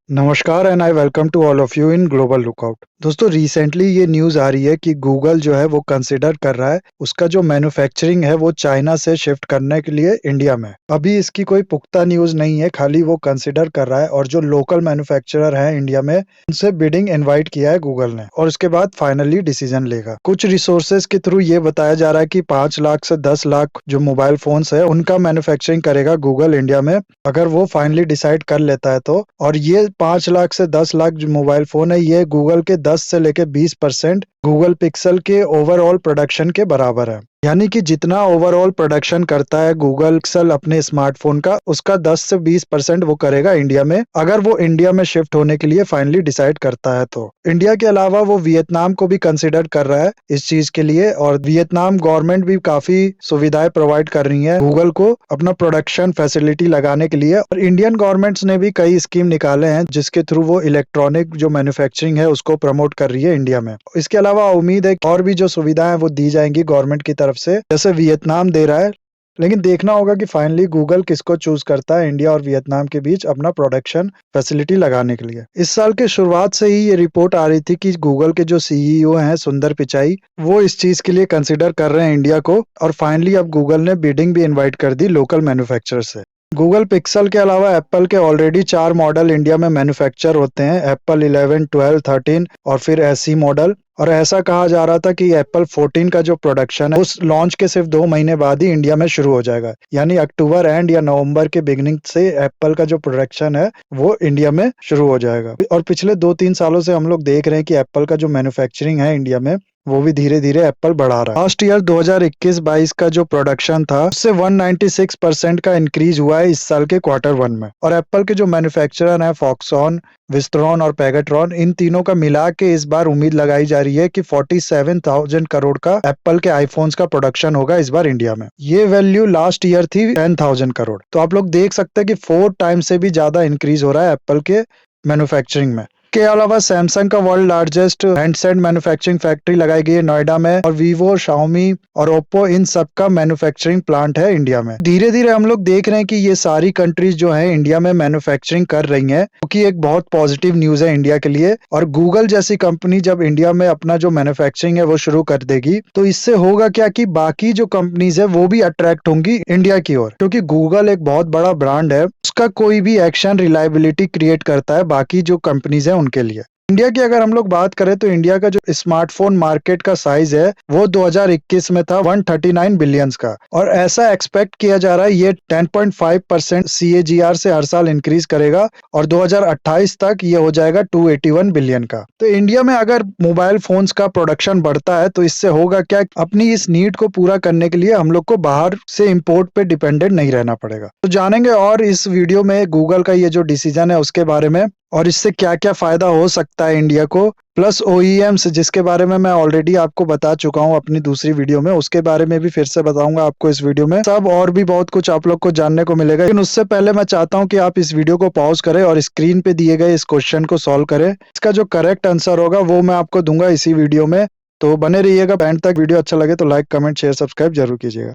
नमस्कार and I welcome to all of you in Global Lookout. दोस्तों recently ये news आ रही है कि गूगल जो है वो कंसिडर कर रहा है उसका जो मैन्युफैक्चरिंग है वो चाइना से शिफ्ट करने के लिए इंडिया में। अभी इसकी कोई पुख्ता न्यूज़ नहीं है, खाली वो कंसिडर कर रहा है और जो लोकल मैन्युफैक्चरर हैं इंडिया में उनसे बिडिंग इनवाइट किया है गूगल ने और उसके बाद फाइनली डिसीजन लेगा। कुछ रिसोर्सेज के थ्रू ये बताया जा रहा है कि 5 लाख से 10 लाख जो मोबाइल फोन्स है उनका मैन्युफैक्चरिंग करेगा गूगल इंडिया में, अगर वो फाइनली डिसाइड कर लेता है तो। और ये 5 लाख से 10 लाख जो मोबाइल फ़ोन है ये गूगल के 10 से लेके 20% गूगल पिक्सेल के ओवरऑल प्रोडक्शन के बराबर है। यानी कि जितना ओवरऑल प्रोडक्शन करता है गूगल पिक्सेल अपने स्मार्टफ़ोन का, उसका 10 से 20% वो करेगा इंडिया में, अगर वो इंडिया में शिफ्ट होने के लिए फाइनली डिसाइड करता है तो। इंडिया के अलावा वो वियतनाम को भी कंसिडर कर रहा है इस चीज़ के लिए और वियतनाम गवर्नमेंट भी काफ़ी सुविधाएं प्रोवाइड कर रही है गूगल को अपना प्रोडक्शन फैसिलिटी लगाने के लिए। और इंडियन गवर्नमेंट्स ने भी कई स्कीम निकाले हैं जिसके थ्रू वो इलेक्ट्रॉनिक जो मैन्युफैक्चरिंग है उसको प्रमोट कर रही है इंडिया में। इसके अलावा उम्मीद है और भी जो सुविधाएं वो दी जाएंगी गवर्नमेंट की तरफ से, जैसे वियतनाम दे रहा है। लेकिन देखना होगा कि फाइनली गूगल किसको चूज करता है इंडिया और वियतनाम के बीच अपना प्रोडक्शन फैसिलिटी लगाने के लिए। इस साल के शुरुआत से ही ये रिपोर्ट आ रही थी कि गूगल के जो सीईओ हैं सुंदर पिचाई, वो इस चीज के लिए कंसिडर कर रहे हैं इंडिया को और फाइनली अब गूगल ने बिडिंग भी इनवाइट कर दी लोकल मैन्युफैक्चरर से। गूगल पिक्सल के अलावा एप्पल के ऑलरेडी 4 मॉडल इंडिया में मैन्युफैक्चर होते हैं, एप्पल 11, 12, 13 और फिर एसई मॉडल। और ऐसा कहा जा रहा था कि एप्पल 14 का जो प्रोडक्शन है उस लॉन्च के सिर्फ 2 महीने बाद ही इंडिया में शुरू हो जाएगा, यानी अक्टूबर एंड या नवंबर के बिगिनिंग से एप्पल का जो प्रोडक्शन है वो इंडिया में शुरू हो जाएगा। और पिछले 2-3 सालों से हम लोग देख रहे हैं कि एप्पल का जो मैन्युफैक्चरिंग है इंडिया में वो भी धीरे धीरे एप्पल बढ़ा रहा है। लास्ट ईयर 2021-22 का जो प्रोडक्शन था उससे 196% का इंक्रीज हुआ है इस साल के Q1 में। और एप्पल के जो मैन्युफैक्चरर हैं फॉक्सकॉन, विस्ट्रॉन और पेगाट्रॉन, इन तीनों का मिला के इस बार उम्मीद लगाई जा रही है कि 47,000 करोड़ का एप्पल के आईफोन्स का प्रोडक्शन होगा इस बार इंडिया में। ये वैल्यू लास्ट ईयर थी 10,000 करोड़। तो आप लोग देख सकते हैं कि 4 टाइम से भी ज्यादा इंक्रीज हो रहा है एप्पल के मैन्युफैक्चरिंग में। के अलावा सैमसंग का world largest handset manufacturing factory लगाई गई है नोएडा में और वीवो, शाओमी और ओप्पो इन सब का मैन्युफैक्चरिंग प्लांट है इंडिया में। धीरे धीरे हम लोग देख रहे हैं कि ये सारी कंट्रीज जो है इंडिया में मैन्युफैक्चरिंग कर रही हैं, क्योंकि एक बहुत पॉजिटिव न्यूज है इंडिया के लिए। और गूगल जैसी कंपनी जब इंडिया में अपना जो मैन्युफैक्चरिंग है वो शुरू कर देगी तो इससे होगा क्या कि बाकी जो कंपनीज है वो भी अट्रैक्ट होंगी इंडिया की ओर, क्योंकि गूगल एक बहुत बड़ा ब्रांड है, उसका कोई भी एक्शन रिलायबिलिटी क्रिएट करता है बाकी जो कंपनीज है उनके लिए। इंडिया की अगर हम लोग बात करें तो इंडिया का जो स्मार्टफोन मार्केट का साइज है वो 2021 में था 139 बिलियंस का और ऐसा एक्सपेक्ट किया जा रहा है ये 10.5% CAGR से हर साल इंक्रीज करेगा और 2028 तक ये हो जाएगा 281 बिलियन का। तो इंडिया में अगर मोबाइल फोन्स का प्रोडक्शन बढ़ता है तो इससे होगा क्या, अपनी इस नीड को पूरा करने के लिए हम लोग को बाहर से इम्पोर्ट पे डिपेंडेंट नहीं रहना पड़ेगा। तो जानेंगे और इस वीडियो में गूगल का ये जो डिसीजन है उसके बारे में और इससे क्या क्या फायदा हो सकता है इंडिया को, प्लस OEMs जिसके बारे में मैं ऑलरेडी आपको बता चुका हूं अपनी दूसरी वीडियो में, उसके बारे में भी फिर से बताऊंगा आपको इस वीडियो में। सब और भी बहुत कुछ आप लोग को जानने को मिलेगा, लेकिन उससे पहले मैं चाहता हूं कि आप इस वीडियो को पॉज करें और स्क्रीन पे दिए गए इस क्वेश्चन को सॉल्व करें। इसका जो करेक्ट आंसर होगा वो मैं आपको दूंगा इसी वीडियो में, तो बने रहिएगा एंड तक। वीडियो अच्छा लगे तो लाइक, कमेंट, शेयर, सब्सक्राइब जरूर कीजिएगा।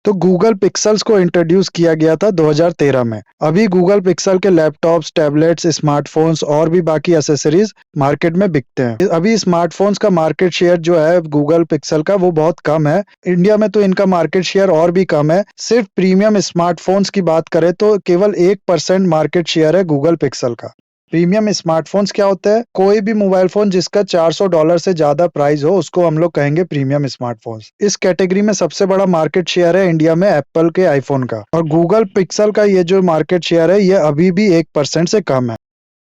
तो गूगल पिक्सल्स को इंट्रोड्यूस किया गया था 2013 में। अभी गूगल पिक्सल के लैपटॉप्स, टैबलेट्स, स्मार्टफोन्स और भी बाकी एसेसरीज मार्केट में बिकते हैं। अभी स्मार्टफोन्स का मार्केट शेयर जो है गूगल पिक्सल का वो बहुत कम है। इंडिया में तो इनका मार्केट शेयर और भी कम है। सिर्फ प्रीमियम स्मार्टफोन्स की बात करें तो केवल 1% मार्केट शेयर है गूगल पिक्सल का। प्रीमियम स्मार्टफोन्स क्या होते हैं? कोई भी मोबाइल फोन जिसका $400 से ज्यादा प्राइस हो उसको हम लोग कहेंगे प्रीमियम स्मार्टफोन्स। इस कैटेगरी में सबसे बड़ा मार्केट शेयर है इंडिया में एप्पल के आईफोन का और गूगल पिक्सल का ये जो मार्केट शेयर है ये अभी भी 1% से कम है।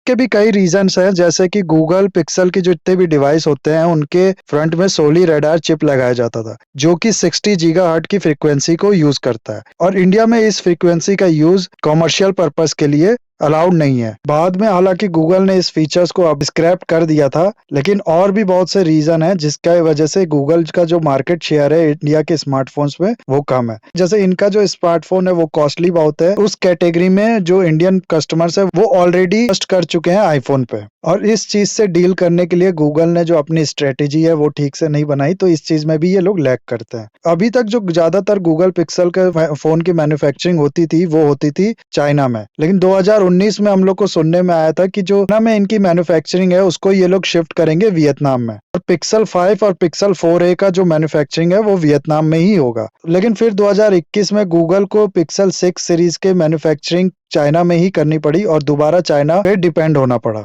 के भी कई रीजंस हैं, जैसे कि गूगल पिक्सल के जितने भी डिवाइस होते हैं उनके फ्रंट में सोली रेडार चिप लगाया जाता था जो कि 60 गीगाहर्ट्ज की फ्रीक्वेंसी को यूज करता है और इंडिया में इस फ्रीक्वेंसी का यूज कॉमर्शियल पर्पस के लिए अलाउड नहीं है। बाद में हालांकि गूगल ने इस फीचर्स को अब स्क्रैप कर दिया था, लेकिन और भी बहुत से रीजन है जिसका वजह से गूगल का जो मार्केट शेयर है इंडिया के स्मार्टफोन्स में वो कम है। जैसे इनका जो स्मार्टफोन है वो कॉस्टली बहुत है, उस कैटेगरी में जो इंडियन कस्टमर्स है वो ऑलरेडी इन्वेस्ट कर चुके हैं आईफोन पे, और इस चीज से डील करने के लिए गूगल ने जो अपनी स्ट्रेटेजी है वो ठीक से नहीं बनाई, तो इस चीज में भी ये लोग लैग करते हैं। अभी तक जो ज्यादातर गूगल पिक्सल के फोन की मैन्युफैक्चरिंग होती थी वो होती थी चाइना में, लेकिन 2019 में हम लोग को सुनने में आया था कि जो चाइना में इनकी मैन्युफैक्चरिंग है उसको ये लोग शिफ्ट करेंगे वियतनाम में, और पिक्सल 5 और पिक्सल 4a का जो मैन्युफैक्चरिंग है वो वियतनाम में ही होगा। लेकिन फिर 2021 में गूगल को पिक्सल 6 सीरीज के मैन्युफैक्चरिंग चाइना में ही करनी पड़ी और दोबारा चाइना पे डिपेंड होना पड़ा।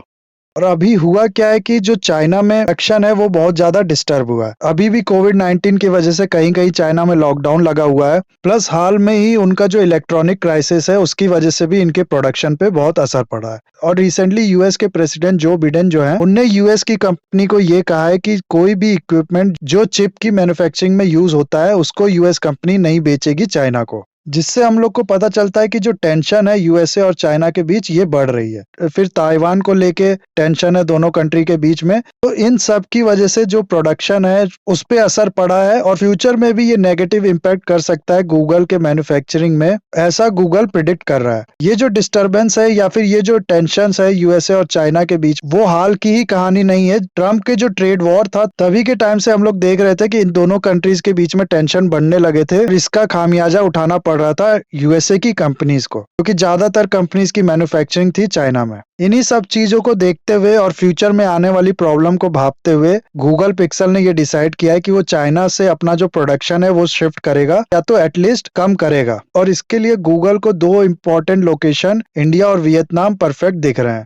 और अभी हुआ क्या है कि जो चाइना में एक्शन है वो बहुत ज्यादा डिस्टर्ब हुआ है। अभी भी कोविड-19 की वजह से कहीं कहीं चाइना में लॉकडाउन लगा हुआ है, प्लस हाल में ही उनका जो इलेक्ट्रॉनिक क्राइसिस है उसकी वजह से भी इनके प्रोडक्शन पे बहुत असर पड़ा है। और रिसेंटली यूएस के प्रेसिडेंट जो बिडेन जो है उनने यूएस की कंपनी को ये कहा है कि कोई भी इक्विपमेंट जो चिप की मैन्युफैक्चरिंग में यूज होता है उसको यूएस कंपनी नहीं बेचेगी चाइना को, जिससे हम लोग को पता चलता है कि जो टेंशन है यूएसए और चाइना के बीच ये बढ़ रही है। फिर ताइवान को लेके टेंशन है दोनों कंट्री के बीच में, तो इन सब की वजह से जो प्रोडक्शन है उस पे असर पड़ा है और फ्यूचर में भी ये नेगेटिव इम्पैक्ट कर सकता है गूगल के मैन्युफैक्चरिंग में, ऐसा गूगल प्रिडिक्ट कर रहा है। ये जो डिस्टर्बेंस है या फिर ये जो टेंशन है यूएसए और चाइना के बीच वो हाल की ही कहानी नहीं है। ट्रम्प के जो ट्रेड वॉर था तभी के टाइम से हम लोग देख रहे थे कि इन दोनों कंट्रीज के बीच में टेंशन बढ़ने लगे थे, इसका खामियाजा उठाना पड़ रहा था यूएसए की कंपनीज को, क्योंकि ज्यादातर कंपनीज की मैन्युफैक्चरिंग थी चाइना में। इन्हीं सब चीजों को देखते हुए और फ्यूचर में आने वाली प्रॉब्लम को भांपते हुए गूगल पिक्सल ने ये डिसाइड किया है कि वो चाइना से अपना जो प्रोडक्शन है वो शिफ्ट करेगा या तो एटलीस्ट कम करेगा, और इसके लिए गूगल को 2 इंपॉर्टेंट लोकेशन इंडिया और वियतनाम परफेक्ट दिख रहे हैं।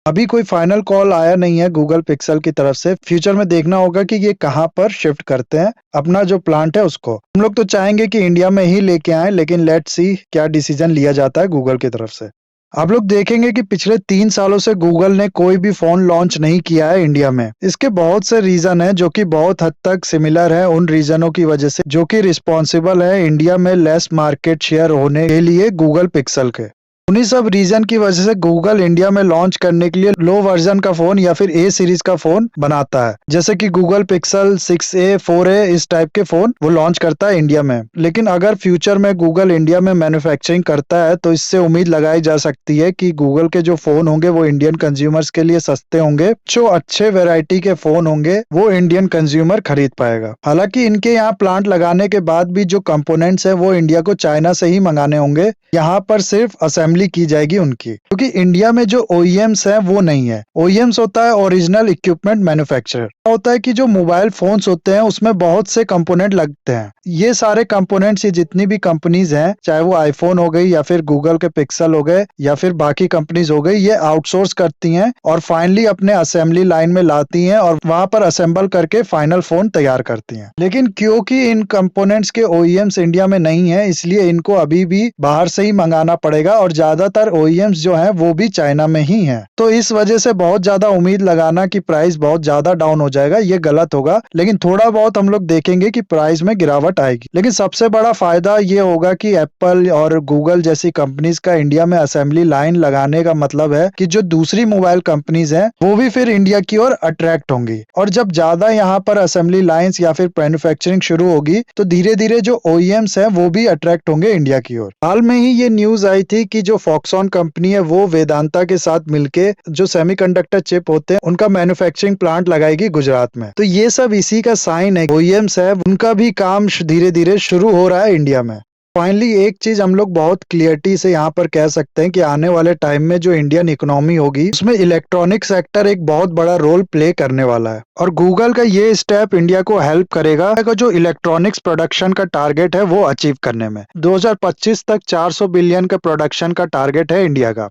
अभी कोई फाइनल कॉल आया नहीं है गूगल पिक्सल की तरफ से, फ्यूचर में देखना होगा कि ये कहाँ पर शिफ्ट करते हैं अपना जो प्लांट है उसको। हम लोग तो चाहेंगे कि इंडिया में ही लेके आए, लेकिन लेट्स सी क्या डिसीजन लिया जाता है गूगल की तरफ से। आप लोग देखेंगे कि पिछले 3 सालों से गूगल ने कोई भी फोन लॉन्च नहीं किया है इंडिया में। इसके बहुत से रीजन हैं जो कि बहुत हद तक सिमिलर है उन रीजनों की वजह से जो कि रिस्पॉन्सिबल है इंडिया में लेस मार्केट शेयर होने के लिए गूगल पिक्सल के। उन्हीं सब रीजन की वजह से गूगल इंडिया में लॉन्च करने के लिए लो वर्जन का फोन या फिर ए सीरीज का फोन बनाता है, जैसे कि गूगल पिक्सल 6a 4a इस टाइप के फोन वो लॉन्च करता है इंडिया में। लेकिन अगर फ्यूचर में गूगल इंडिया में मैन्युफैक्चरिंग करता है तो इससे उम्मीद लगाई जा सकती है कि गूगल के जो फोन होंगे वो इंडियन कंज्यूमर्स के लिए सस्ते होंगे, जो अच्छे वेराइटी के फोन होंगे वो इंडियन कंज्यूमर खरीद पाएगा। हालांकि इनके यहाँ प्लांट लगाने के बाद भी जो कंपोनेंट्स है वो इंडिया को चाइना से ही मंगाने होंगे, यहाँ पर सिर्फ असेंबली की जाएगी उनकी, क्योंकि इंडिया में जो ओईएम्स हैं वो नहीं है। ओईएम्स होता है ओरिजिनल इक्विपमेंट मैन्युफैक्चरर, होता है कि जो मोबाइल फोन्स होते हैं उसमें बहुत से कंपोनेंट लगते हैं। ये सारे कंपोनेंट्स ये जितनी भी कंपनीज हैं, चाहे वो आईफोन हो गई या फिर गूगल के पिक्सल हो गए या फिर बाकी कंपनीज हो गई, ये आउटसोर्स करती हैं और फाइनली अपने असेंबली लाइन में लाती हैं और वहां पर असेंबल करके फाइनल फोन तैयार करती हैं। लेकिन क्योंकि इन कंपोनेंट्स के ओईएम्स इंडिया में नहीं है, इसलिए इनको अभी भी बाहर से ही मंगाना पड़ेगा और ज्यादातर ओईएम्स जो हैं वो भी चाइना में ही हैं। तो इस वजह से बहुत ज्यादा उम्मीद लगाना कि प्राइस बहुत ज्यादा डाउन हो जाएगा ये गलत होगा, लेकिन थोड़ा बहुत हम लोग देखेंगे कि प्राइस में गिरावट आएगी। लेकिन सबसे बड़ा फायदा ये होगा कि एप्पल और गूगल जैसी कंपनीज का इंडिया में असेंबली लाइन लगाने का मतलब है कि जो दूसरी मोबाइल कंपनीज हैं वो भी फिर इंडिया की ओर अट्रैक्ट होंगी, और जब ज्यादा यहाँ पर असेंबली लाइन्स या फिर मैन्युफैक्चरिंग शुरू होगी तो धीरे धीरे जो ओईएम्स हैं वो भी अट्रैक्ट होंगे इंडिया की ओर। हाल में ही ये न्यूज आई थी कि जो फॉक्सॉन कंपनी है वो वेदांता के साथ मिलके जो सेमीकंडक्टर चिप होते हैं उनका मैन्युफैक्चरिंग प्लांट लगाएगी गुजरात में। तो ये सब इसी का साइन है, ओईएम्स है उनका भी काम धीरे धीरे शुरू हो रहा है इंडिया में। फाइनली एक चीज हम लोग बहुत क्लियरिटी से यहाँ पर कह सकते हैं कि आने वाले टाइम में जो इंडियन इकोनॉमी होगी उसमें इलेक्ट्रॉनिक सेक्टर एक बहुत बड़ा रोल प्ले करने वाला है, और गूगल का ये स्टेप इंडिया को हेल्प करेगा जो इलेक्ट्रॉनिक्स प्रोडक्शन का टारगेट है वो अचीव करने में। 2025 तक 400 बिलियन का प्रोडक्शन का टारगेट है इंडिया का।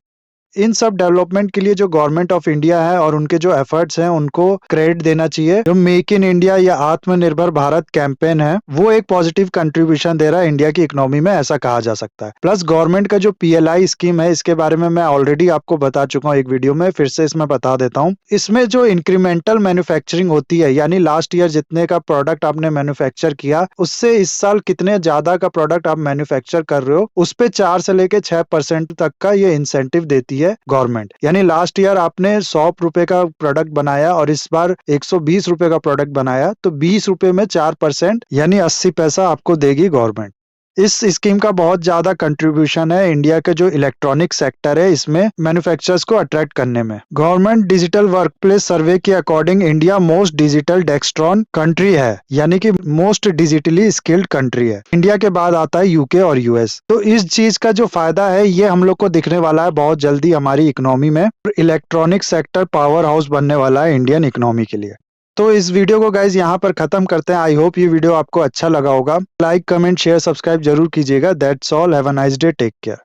इन सब डेवलपमेंट के लिए जो गवर्नमेंट ऑफ इंडिया है और उनके जो एफर्ट्स हैं उनको क्रेडिट देना चाहिए। जो मेक इन इंडिया या आत्मनिर्भर भारत कैंपेन है वो एक पॉजिटिव कंट्रीब्यूशन दे रहा है इंडिया की इकोनॉमी में, ऐसा कहा जा सकता है। प्लस गवर्नमेंट का जो पीएलआई स्कीम है इसके बारे में मैं ऑलरेडी आपको बता चुका हूँ एक वीडियो में, फिर से इसमें बता देता हूँ। इसमें जो इंक्रीमेंटल मैन्युफैक्चरिंग होती है, यानी लास्ट ईयर जितने का प्रोडक्ट आपने मैन्युफैक्चर किया उससे इस साल कितने ज्यादा का प्रोडक्ट आप मैन्युफैक्चर कर रहे हो उस पे 4 से लेके 6% तक का ये इंसेंटिव देती है है गवर्नमेंट। यानी लास्ट ईयर आपने 100 रुपए का प्रोडक्ट बनाया और इस बार 120 रुपए का प्रोडक्ट बनाया, तो 20 रुपए में 4% यानी 80 पैसा आपको देगी गवर्नमेंट। इस स्कीम का बहुत ज्यादा कंट्रीब्यूशन है इंडिया के जो इलेक्ट्रॉनिक सेक्टर है इसमें मैन्युफैक्चरर्स को अट्रैक्ट करने में। गवर्नमेंट डिजिटल वर्कप्लेस सर्वे के according India most digital डेक्सट्रॉन country है, यानी कि मोस्ट डिजिटली स्किल्ड कंट्री है। इंडिया के बाद आता है यूके और यूएस। तो इस चीज का जो फायदा है ये हम लोग को दिखने वाला है बहुत जल्दी हमारी इकोनॉमी में। इलेक्ट्रॉनिक सेक्टर पावर हाउस बनने वाला है इंडियन इकोनॉमी के लिए। तो इस वीडियो को गाइज यहाँ पर खत्म करते हैं। आई होप ये वीडियो आपको अच्छा लगा होगा। लाइक, कमेंट, शेयर, सब्सक्राइब जरूर कीजिएगा। That's all. Have a nice day. Take care.